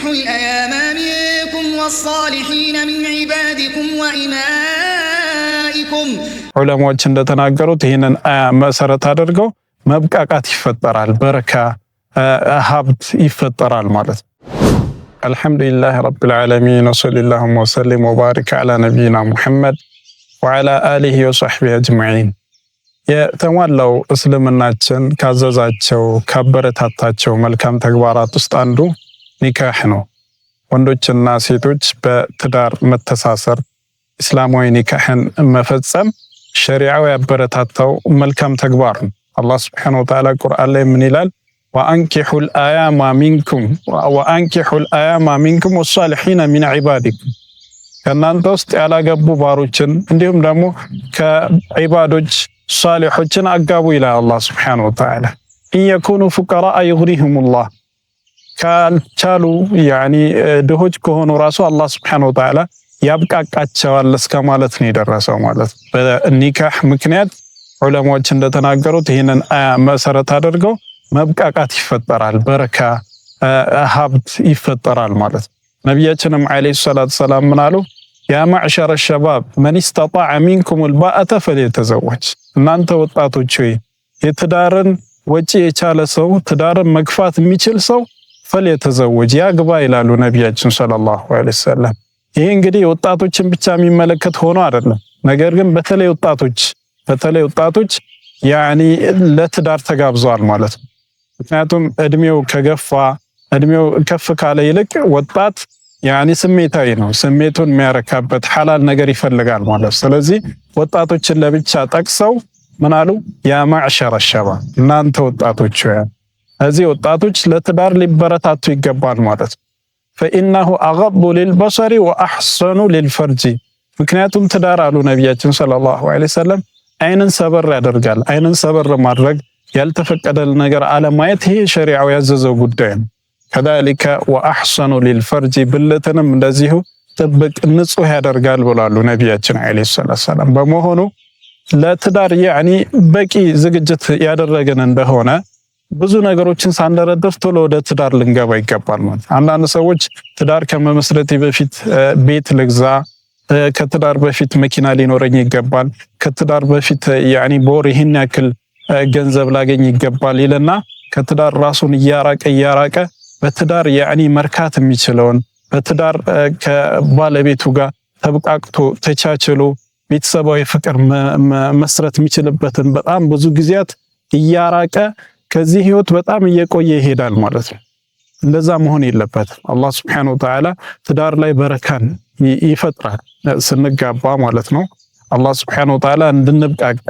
وأنكحوا الأيام منكم والصالحين من عبادكم وإمائكم ዑለማዎች እንደተናገሩት ይህንን አያ መሰረት አድርገው መብቃቃት ይፈጠራል፣ በረካ ሀብት ይፈጠራል ማለት ነው። አልሐምዱሊላህ ረቢል ዓለሚን ወሰለላሁ ወሰለም ወባሪክ ዐላ ነቢይና ሙሐመድ ወዐላ አሊሂ ወሰሕቢሂ አጅመዒን። የተሟላው እስልምናችን ካዘዛቸው ካበረታታቸው መልካም ተግባራት ውስጥ አንዱ ኒካህ ነው። ወንዶችና ሴቶች በትዳር መተሳሰር እስላማዊ ኒካህን መፈጸም ሸሪዓው ያበረታታው መልካም ተግባር ነው። አላህ ሱብሓነሁ ወተዓላ ቁርአን ላይ ምን ይላል? ወአንኪሑል አያማ ሚንኩም ወሷሊሒነ ሚን ዒባዲኩም፣ ከእናንተ ውስጥ ያላገቡ ባሮችን እንዲሁም ደግሞ ከዒባዶች ሷሊሖችን አጋቡ ይላል አላህ ሱብሓነሁ ወተዓላ። ኢንየኩኑ ፉቀራአ ዩግኒሁሙላህ፣ ካልቻሉ ድሆች ከሆኑ ራሱ አላህ ሱብሓነሁ ወተዓላ ያብቃቃቸዋል እስከ ማለት ነው የደረሰው ማለት። በኒካህ ምክንያት ዑለማዎች እንደተናገሩት ይህንን አያ መሰረት አድርገው መብቃቃት ይፈጠራል፣ በረካ ሀብት ይፈጠራል ማለት። ነቢያችንም ዓለይሂ ሰላቱ ሰላም ምን አሉ? ያ ማዕሸረ ሸባብ መን ኢስተጣዐ ሚንኩሙል ባአተ ፈሊየተዘወጅ፣ እናንተ ወጣቶች ሆይ የትዳርን ወጪ የቻለ ሰው ትዳርን መግፋት የሚችል ሰው ፈሊየተዘወጅ ያግባ ይላሉ ነቢያችን ሰለላሁ ዐለይሂ ወሰለም። ይሄ እንግዲህ ወጣቶችን ብቻ የሚመለከት ሆኖ አይደለም። ነገር ግን በተለይ ወጣቶች ለትዳር ተጋብዘዋል ማለት ነው። ምክንያቱም እድሜው ከገፋ እድሜው ከፍ ካለ ይልቅ ወጣት ስሜታዊ ነው። ስሜቱን የሚያረካበት ሐላል ነገር ይፈልጋል ማለት። ስለዚህ ወጣቶችን ለብቻ ጠቅሰው ምን አሉ? ያ ማዕሸረ ሸባብ፣ እናንተ ወጣቶች እዚህ ወጣቶች ለትዳር ሊበረታቱ ይገባል ማለት ነው። ፈኢነሁ አገዱ ሊልበሰሪ ወአሕሰኑ ሊልፈርጂ፣ ምክንያቱም ትዳር አሉ ነቢያችን ሰለላሁ ዐለይሂ ወሰለም አይንን ሰበር ያደርጋል። አይንን ሰበር ማድረግ ያልተፈቀደ ነገር አለማየት ይሄ ሸሪዓው ያዘዘው ጉዳይ ነው። ከዛሊከ ወአሕሰኑ ሊልፈርጂ፣ ብልትንም እንደዚሁ ጥብቅ ንጹህ ያደርጋል ብላሉ ነቢያችን ዐለይሂ ሰላም። በመሆኑ ለትዳር በቂ ዝግጅት ያደረግን እንደሆነ ብዙ ነገሮችን ሳንደረድር ቶሎ ወደ ትዳር ልንገባ ይገባል ማለት። አንዳንድ ሰዎች ትዳር ከመመስረቴ በፊት ቤት ልግዛ፣ ከትዳር በፊት መኪና ሊኖረኝ ይገባል፣ ከትዳር በፊት በወር ይህን ያክል ገንዘብ ላገኝ ይገባል ይልና ከትዳር ራሱን እያራቀ በትዳር መርካት የሚችለውን በትዳር ከባለቤቱ ጋር ተብቃቅቶ ተቻችሎ ቤተሰባዊ ፍቅር መስረት የሚችልበትን በጣም ብዙ ጊዜያት እያራቀ ከዚህ ህይወት በጣም እየቆየ ይሄዳል ማለት ነው። እንደዛ መሆን የለበትም። አላህ ሱብሓነሁ ወተዓላ ትዳር ላይ በረካን ይፈጥራል ስንጋባ ማለት ነው። አላህ ሱብሓነሁ ወተዓላ እንድንብቃቃ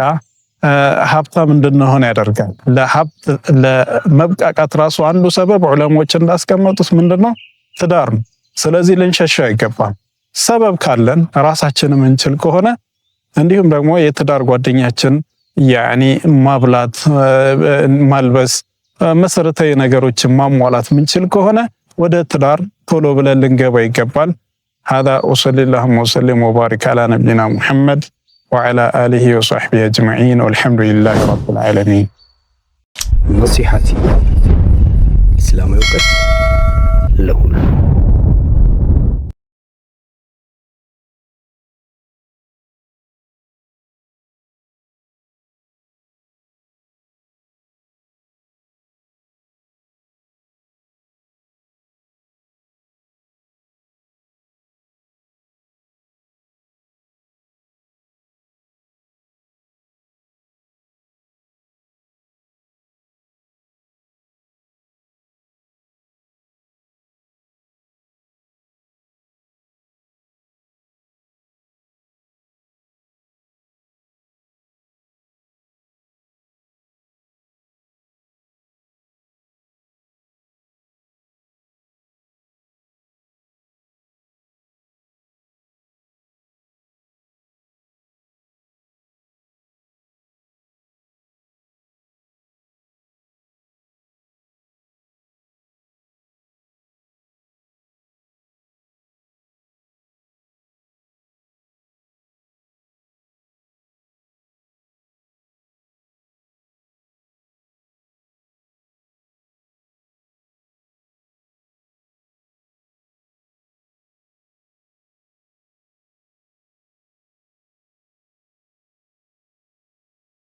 ሀብታም እንድንሆን ያደርጋል። ለመብቃቃት ራሱ አንዱ ሰበብ ዑለሞች እንዳስቀመጡት ምንድነው? ትዳር ነው። ስለዚህ ልንሸሸው አይገባም። ሰበብ ካለን ራሳችንን እንችል ከሆነ እንዲሁም ደግሞ የትዳር ጓደኛችን ማብላት፣ ማልበስ፣ መሰረታዊ ነገሮችን ማሟላት ምንችል ከሆነ ወደ ትዳር ቶሎ ብለን ልንገባ ይገባል። هذا وصلى الله وسلم وبارك على نبينا محمد وعلى آله وصحبه أجمعين والحمد لله رب العالمين. نصيحتي إسلام يوقت له